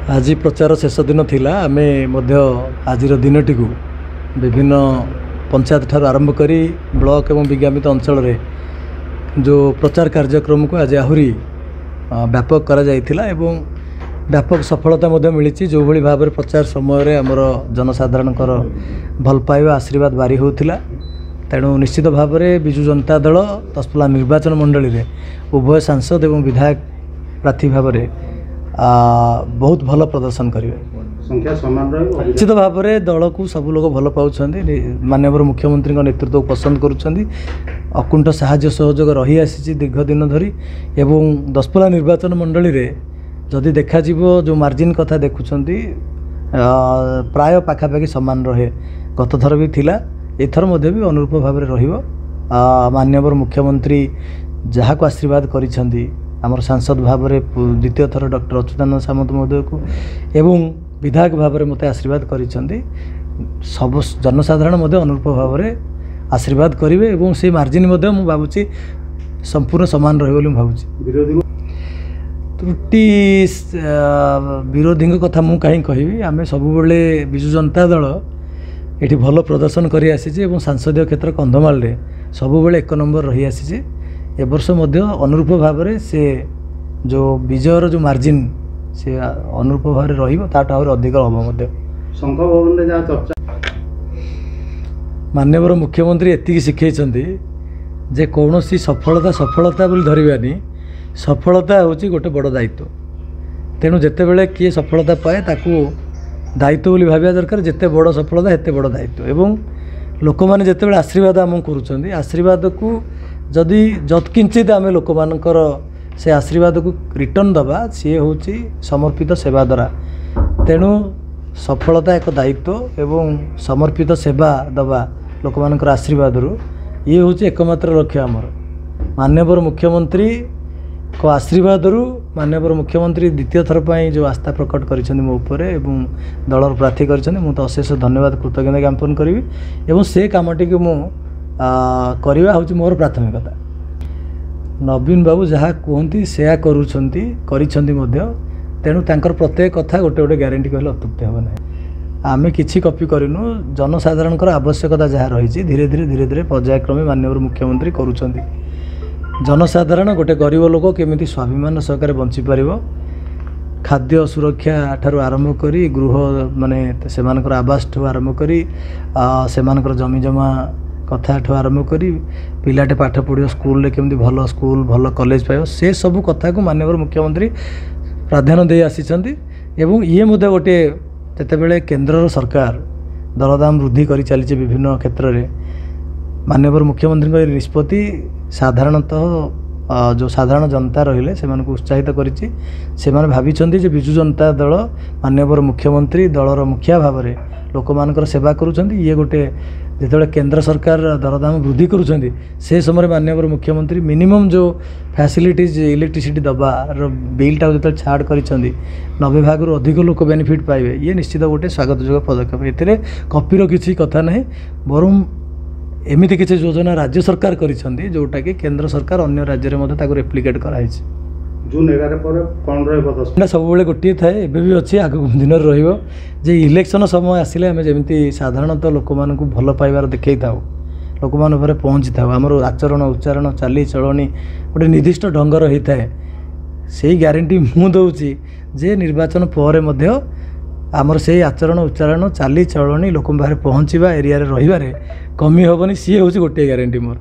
आज प्रचार शेष दिन थिला आमे मध्य आज दिनटी को विभिन्न पंचायत ठार आरंभ करी ब्लॉक एवं विज्ञापित अंचल रे जो प्रचार कार्यक्रम को आज आहुरी व्यापक करा जायथिला एवं व्यापक सफलता मध्य मिली जो भली भाव प्रचार समय आमर जनसाधारणकर भल पाइबा आशीर्वाद बारी होतिला। तेणु निश्चित भाव में विजु जनता दल दशपल्ला निर्वाचन मंडली रे उभय सांसद एवं विधायक प्रार्थी भाव में बहुत भल प्रदर्शन करेंगे। संख्या समान रही निश्चित भाव में दल को सब लोग भल पाँच माननीय मुख्यमंत्री नेतृत्व को पसंद करुँच अकुंठ साहाय्य सहयोग रही आसी दीर्घ दिन धरी एवं दशपल्ला निर्वाचन मंडली रे जदि देखा जो मार्जिन कथा देखुं प्राय पाखापाखि सामान रहे गत थर भी थिला एथर मध्य भी अनुरूप भाव में रहिबो। माननीय मुख्यमंत्री जहाँ को आशीर्वाद करिसेंती आमर सांसद भाव में द्वितीय थर डॉक्टर अच्युतानंद सामंत महोदय को एवं विधायक भाव में मते आशीर्वाद करिसेंती सब जनसाधारण मध्य अनुरूप भाव में आशीर्वाद करेंगे एवं से मार्जिन मध्य मु भावुची संपूर्ण समान रहिबो बोली भावुची। त्रुटि विरोधी कथा मु कहीं कहबी आमे सबुबले विजु जनता दल ये भल प्रदर्शन कर आसी एवं सांसदीय क्षेत्र कंधमाल रे सबुबले एक नंबर रही आसी ए वर्ष मध्य अनुरूप भाव में से जो विजयर जो मार्जिन से अनुरूप भाव में रहिबो ताटा और अधिक हम मध्य संघ भवन रे जा चर्चा माननीय मुख्यमंत्री एतिकी शिखैछन्ती जे कौनसी सफलता बोली धरबानी सफलता होची गोटे बड़ दायित्व। तेणु जिते बड़े किए सफलता पाए ताकू दायित्व बोली भाविया दरकार जिते बड़ सफलता हेते बड़ दायित्व एवं लोक मैंने जिते बड़े आशीर्वाद आम करुँच आशीर्वाद को जदि जत्किंचित आम लोक मानकर से आशीर्वाद को रिटर्न दबा सी हूँ समर्पित सेवा द्वारा। तेणु सफलता एक दायित्व एवं समर्पित सेवा दबा लोक मानकर आशीर्वाद ये हूँ एकमात्र लक्ष्य आमर। माननीय मुख्यमंत्री को आशीर्वाद माननीय मुख्यमंत्री द्वितीय थर पर जो आस्था प्रकट कर मो उपर एवं दलर प्रार्थी कर तो अशेष धन्यवाद कृतज्ञता ज्ञापन करी एवं से कामटी को करवा हूँ मोर प्राथमिकता। नवीन बाबू जहाँ कहती से करुँच तेणु तांकर प्रत्येक कथा गोटे गोटे ग्यारंटी कहले अत्युक्ति हे ना। आमे किछि कॉपी करिनु जनसाधारण आवश्यकता जहाँ रही धीरे धीरे पर्यायक्रमे माननीय मुख्यमंत्री करुँच जनसाधारण गोटे गरीब लोक केमिति स्वाभिमान सहकार बंची पारिबो खाद्य सुरक्षा ठारू आरंभ करी गृह माने सेमानकर आवास ठू आरंभ करी सेमानकर जमी जमा कथा ठू आरंभ करी पिलाटे पाठ पढ़ियो स्कूल रे केमिति भल स्कूल भल कॉलेज पाइबो से सब कथा को माननीय मुख्यमंत्री प्राधान्य दे आसीचंती एवं ये मुद्दा गोटे जेतेबेले केंद्र सरकार दरदाम वृद्धि करी चली विभिन्न क्षेत्र में माननीय मुख्यमंत्री निष्पत्ति साधारणतः जो साधारण जनता रहिले से उत्साहित करिछि से भाविचंती जे विजु जनता दल माननीय मुख्यमंत्री दलर मुखिया भाव में लोक मानकर सेवा करुछंती ये गोटे जिते केंद्र सरकार दरदाम वृद्धि करुछंती से समय माननीय मुख्यमंत्री मिनिमम जो फैसिलिटीज इलेक्ट्रिसिटी दबार बिलटा जो छाड़ करिछंती 90 भाग अधिक लोक बेनिफिट पाइबे ये निश्चित गोटे स्वागतजोग्य पदक्षेप। एथिरे कॉपीर किसी कथा नहीं बरम एमिति किसी योजना राज्य सरकार करिछंती जोटा कि केंद्र सरकार अन्य राज्य में ताको रेप्लिकेट कराई जून 11 पर कौन रहा सब गोटे थाए एबे भी अच्छी आग दिन रहिबो जे इलेक्शन समय आसिले आम जमी साधारणतः लोक मान भल पाइबार देखई था लोक मान पहुँची था आमर आचरण उच्चारण चाली चलनी गोटे निर्दिष्ट ढंगर होता है से ग्यारंटी मु दौची जे निर्वाचन पर आमर से आचरण उच्चारण चाली चलनी लोक पाखे पहुँचवा एरिया रही कमी हेनी सी हूँ गोटे ग्यारंटी मोर।